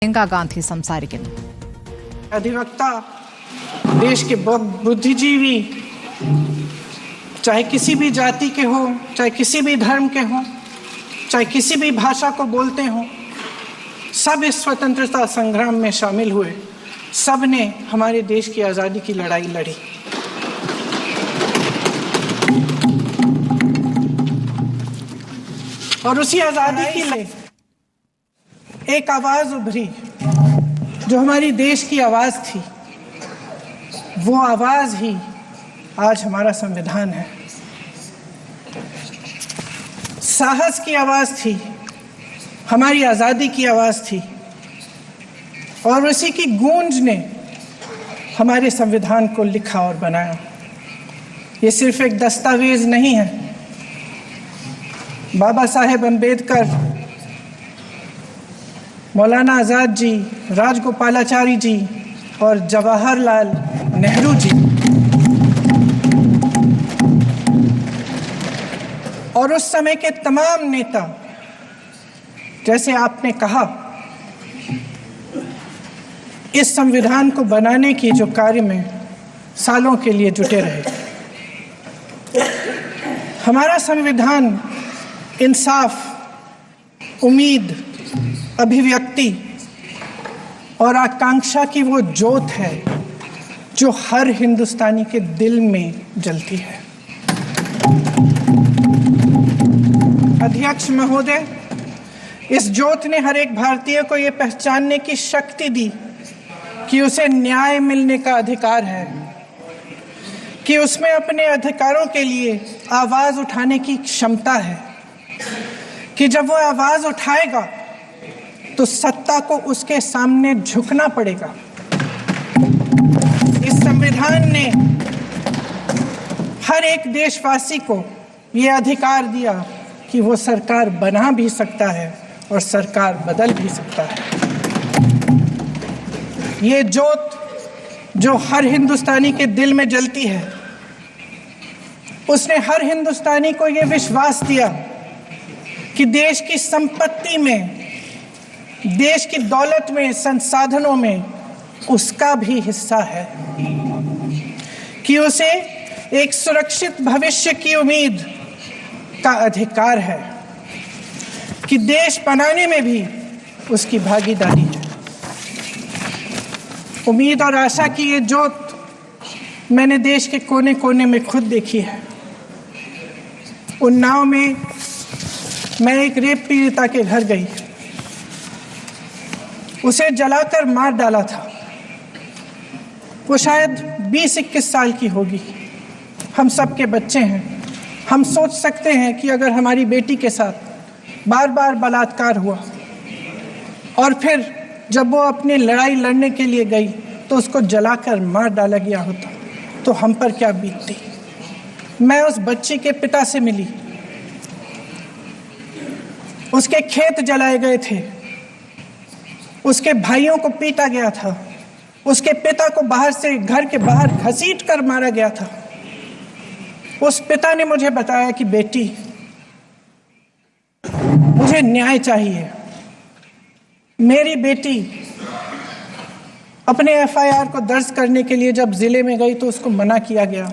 प्रियंका गांधी സംസാരിക്കുന്നു. अधिवक्ता, देश के बुद्धिजीवी, चाहे किसी भी जाति के हो, चाहे किसी भी धर्म के हो, चाहे किसी भी भाषा को बोलते हो, सब इस स्वतंत्रता संग्राम में शामिल हुए। सब ने हमारे देश की आज़ादी की लड़ाई लड़ी। और उसी आज़ादी की एक आवाज़ उभरी जो हमारी देश की आवाज़ थी। वो आवाज़ ही आज हमारा संविधान है। साहस की आवाज़ थी, हमारी आज़ादी की आवाज़ थी, और उसी की गूंज ने हमारे संविधान को लिखा और बनाया। ये सिर्फ एक दस्तावेज नहीं है। बाबा साहेब अम्बेडकर, मौलाना आज़ाद जी, राजगोपालाचारी जी और जवाहरलाल नेहरू जी और उस समय के तमाम नेता, जैसे आपने कहा, इस संविधान को बनाने की जो कार्य में सालों के लिए जुटे रहे। हमारा संविधान इंसाफ, उम्मीद, अभिव्यक्ति और आकांक्षा की वो ज्योत है जो हर हिंदुस्तानी के दिल में जलती है। अध्यक्ष महोदय, इस ज्योत ने हर एक भारतीय को ये पहचानने की शक्ति दी कि उसे न्याय मिलने का अधिकार है, कि उसमें अपने अधिकारों के लिए आवाज उठाने की क्षमता है, कि जब वो आवाज उठाएगा तो सत्ता को उसके सामने झुकना पड़ेगा। इस संविधान ने हर एक देशवासी को ये अधिकार दिया कि वो सरकार बना भी सकता है और सरकार बदल भी सकता है। ये ज्योत जो हर हिंदुस्तानी के दिल में जलती है, उसने हर हिंदुस्तानी को ये विश्वास दिया कि देश की संपत्ति में, देश की दौलत में, संसाधनों में उसका भी हिस्सा है, कि उसे एक सुरक्षित भविष्य की उम्मीद का अधिकार है, कि देश बनाने में भी उसकी भागीदारी है। उम्मीद और आशा की ये ज्योत मैंने देश के कोने कोने में खुद देखी है। उन्नाव में मैं एक रेप पीड़िता के घर गई, उसे जलाकर मार डाला था। वो शायद 20-21 साल की होगी। हम सबके बच्चे हैं। हम सोच सकते हैं कि अगर हमारी बेटी के साथ बार बार बलात्कार हुआ और फिर जब वो अपनी लड़ाई लड़ने के लिए गई तो उसको जलाकर मार डाला गया होता तो हम पर क्या बीतती। मैं उस बच्ची के पिता से मिली। उसके खेत जलाए गए थे, उसके भाइयों को पीटा गया था, उसके पिता को बाहर से घर के बाहर घसीट कर मारा गया था। उस पिता ने मुझे बताया कि बेटी, मुझे न्याय चाहिए। मेरी बेटी अपने एफआईआर को दर्ज करने के लिए जब जिले में गई तो उसको मना किया गया।